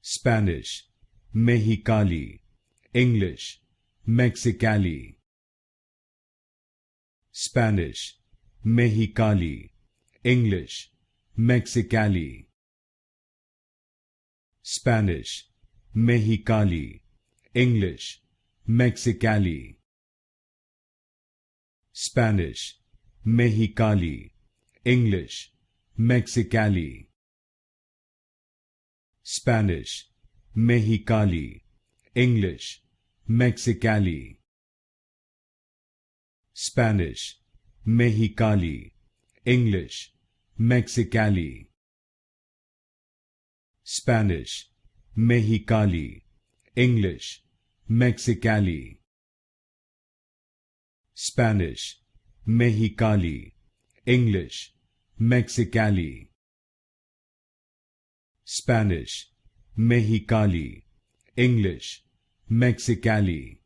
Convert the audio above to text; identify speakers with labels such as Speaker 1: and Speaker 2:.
Speaker 1: Spanish, Mexicali, English, Mexicali. Spanish, Mexicali, English, Mexicali. Spanish, Mexicali, English, Mexicali. Spanish, Mexicali, English, Mexicali. Spanish, Mexicali, English, Mexicali. Spanish, Mexicali, English, Mexicali. Spanish, Mexicali, English, Mexicali. Spanish, Mexicali, English, Mexicali. Spanish, Mexicali, English, Mexicali.